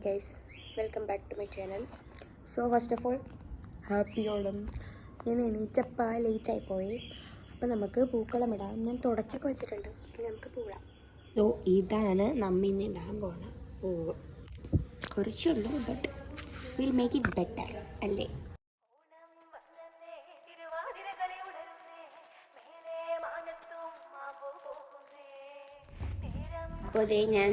Guys, welcome back to my channel. So first of all, happy Olam. ഞാൻ എണീച്ചപ്പോൾ ലേറ്റായി പോയി. അപ്പോൾ നമുക്ക് പൂക്കളം ഇടാം. ഞാൻ തുടച്ചൊക്കെ വെച്ചിട്ടുണ്ട്. നമുക്ക് പൂടാം. സോ ഇതാണ് നമ്മിന്ന് ഇടാൻ പോണ പൂവ്. കുറച്ചുള്ളൂ, but will make it better അല്ലേ? അപ്പോൾ അതേ ഞാൻ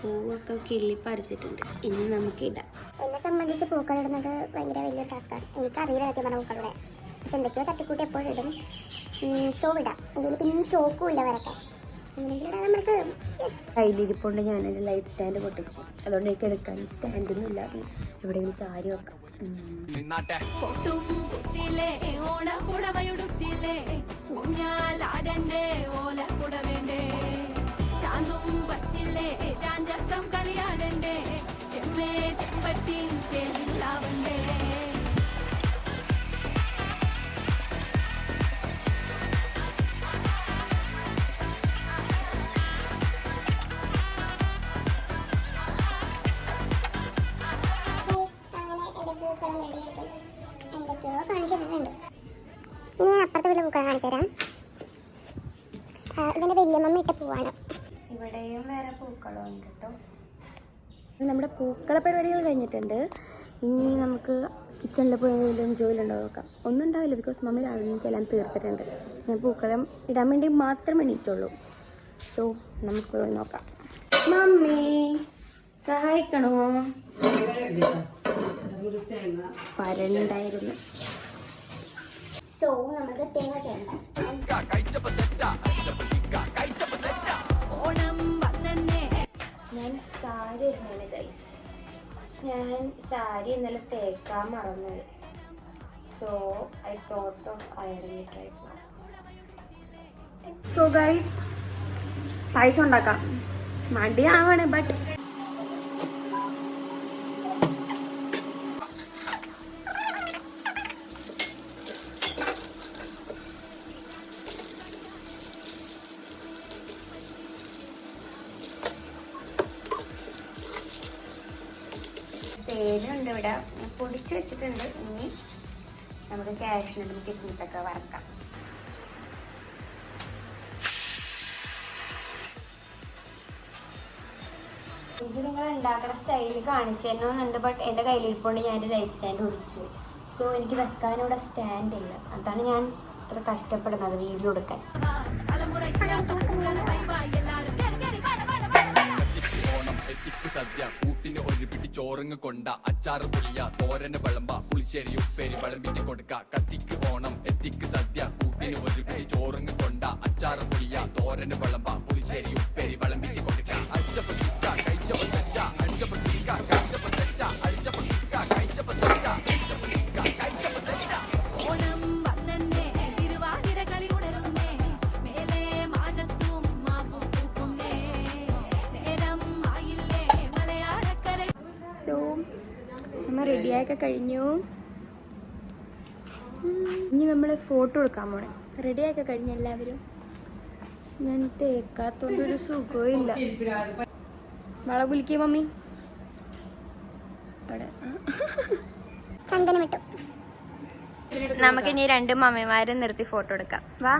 പൂവൊക്കെ കിള്ളി പറിച്ചിട്ടുണ്ട്. ഇനി നമുക്കിടാം. എന്നെ സംബന്ധിച്ച് പൂക്കൾ ഇടുന്നത് ഭയങ്കര വലിയ ടാസ്ക്കാണ്. എനിക്കറിയില്ല സത്യം പറഞ്ഞ പൂക്കളുടെ, പക്ഷെ എന്തൊക്കെയോ തട്ടിക്കൂട്ടി എപ്പോഴും ഇടും. സോ ഇടാം. ഇതിൽ പിന്നെ ചോക്കുമില്ല വരട്ടെ. അങ്ങനെയെങ്കിലും നമ്മൾക്ക് കയ്യിലിരിപ്പുണ്ട്. ഞാനൊരു ലൈറ്റ് സ്റ്റാൻഡ് പൊട്ടിച്ച്, അതുകൊണ്ട് എനിക്ക് എടുക്കാൻ സ്റ്റാൻഡൊന്നും ഇല്ലാതെ എവിടെയെങ്കിലും ചാരി വെക്കാം. ഇനി ഞാൻ അപ്പുറത്തെ വീട്ടിലെ പൂക്കൾ കാണിച്ചു തരാം. ഇതിൻ്റെ വല്യമ്മ ഇട്ട പൂവാണ്. ഇവിടെയും വേറെ പൂക്കളുണ്ട് കേട്ടോ. നമ്മുടെ പൂക്കള പരിപാടികൾ കഴിഞ്ഞിട്ടുണ്ട്. ഇനി നമുക്ക് കിച്ചണിൽ പോയി എന്തെങ്കിലും ജോലിയുണ്ടോ നോക്കാം. ഒന്നും ഉണ്ടാവില്ല, ബിക്കോസ് മമ്മി രാവിലെ ചെല്ലാൻ തീർത്തിട്ടുണ്ട്. ഞാൻ പൂക്കളം ഇടാൻ വേണ്ടി മാത്രം എണീറ്റുള്ളൂ. സോ നമുക്ക് പോയി നോക്കാം. മമ്മി സഹായിക്കണോ? പരണ്ടായിരുന്നു. സോ നമുക്ക് തേങ്ങ ചെയ്യണ്ട. ഞാൻ സാരി ഇടുന്നതാണ് ഗൈസ്. ഞാൻ സാരി ഇന്നലെ തേക്കാൻ മറന്നത്. സോ ഐ തോട്ട് ഓഫ് അയണിങ് it right now. So guys, payasam ഉണ്ടാക്കാം. മടിയാവാണ്, ബട്ട് സേലുണ്ട് ഇവിടെ, പൊടിച്ച് വെച്ചിട്ടുണ്ട്. ഇനി നമുക്ക് കാഷ്നട്ടും കിസ്മിസൊക്കെ വറക്കാം. ഇത് നിങ്ങൾ ഉണ്ടാക്കുന്ന സ്റ്റൈല് കാണിച്ചു തരണമെന്നുണ്ട്, ബട്ട് എൻ്റെ കയ്യിലിരിപ്പുണ്ട്. ഞാൻ എൻ്റെ ലൈറ്റ് സ്റ്റാൻഡ് ഒഴിച്ചു. സോ എനിക്ക് വെക്കാനിവിടെ സ്റ്റാൻഡ് ഇല്ല. അതാണ് ഞാൻ ഇത്ര കഷ്ടപ്പെടുന്നത് വീഡിയോ എടുക്കാൻ. സദ്യ കൂട്ടിന് ഒരു പിടി ചോറങ്ങ് കൊണ്ട അച്ചാറ് പുളിയ തോരന് വിളമ്പ പുളിശ്ശേരി ഉപ്പേരി വിളമ്പിട്ട് കൊടുക്ക. കത്തിക്ക് ഓണം എത്തിക്ക് സദ്യ കൂട്ടിന് ഒരു പിടി ചോറങ്ങ് കൊണ്ട അച്ചാറ് പുളിയ തോരന് വിളമ്പ പുളിശ്ശേരി ഉപ്പേരി വിളമ്പിട്ട് കൊടുക്ക. അടിച്ചപ്പൊട്ടിക്ക കഴിച്ചപ്പ തെറ്റ അടിച്ചപ്പൊട്ടിക്ക കഴിച്ചപ്പ തെറ്റ അടിച്ചപ്പൊട്ടിക്ക കഴിച്ചപ്പ തെറ്റ അടിച്ചപ്പൊട്ടിക്ക കഴിച്ചപ്പ തെറ്റ. ഓണം വന്നേ തിരുവാതിര കളി ഉണരുന്നേ മേലെ മാനത്തും മാപ്പും പൂക്കുന്നേ നേരം ആയില്ലേ മലയാളക്കര. സോ നമ്മൾ റെഡിയായൊക്കെ കഴിഞ്ഞു. ഇനി നമ്മൾ ഫോട്ടോ എടുക്കാൻ പോണേ. റെഡിയായൊക്കെ കഴിഞ്ഞു എല്ലാവരും. ഞാൻ തേക്കാത്തോണ്ടൊരു സുഖവും ഇല്ല. വള കുലിക്കേ മമ്മി. നമുക്കിനി രണ്ട് മമ്മിമാരെ നിർത്തി ഫോട്ടോ എടുക്കാം. വാ.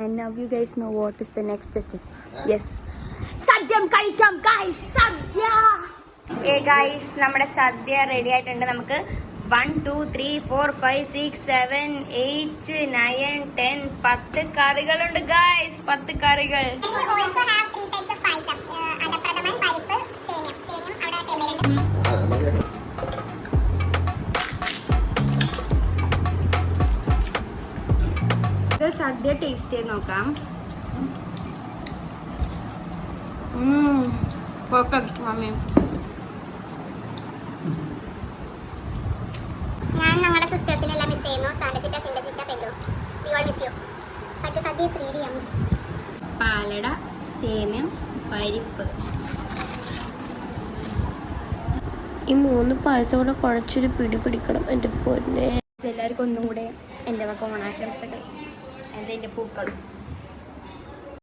And now you guys know what is the next step. Yes. സദ്യം കഴിക്കാം guys. സദ്യ. ഗൈസ്, നമ്മുടെ സദ്യ റെഡി ആയിട്ടുണ്ട്. നമുക്ക് 1 2 3 4 5 6 7 8 9 10 10 കറികളുണ്ട് ഗൈസ്. 10 കറികൾ. സദ്യ ടേസ്റ്റ് ചെയ്ത് നോക്കാം. Perfect mummy. ഞാൻ ഞങ്ങളുടെ സിസ്റ്റേഴ്സിനെല്ലാം മിസ് ചെയ്യുന്നു. സാൻഡസിറ്റ സിൻഡസിറ്റ പെല്ലു, വി ഓൾ മിസ് യു. പക്ഷേ സദ്യ ശ്രീരിയാണ്. പാലട, സേമ്യം, പരിപ്പ്. ഈ 3 പായസം കൂടെ കുഴച്ചൊരു പിടി പിടിക്കണം എൻ്റെ പൊന്നെ. എല്ലാവർക്കും ഒന്നും കൂടെ എൻ്റെ വക ഓണാശംസകൾ. എൻ്റെ പൂക്കളും.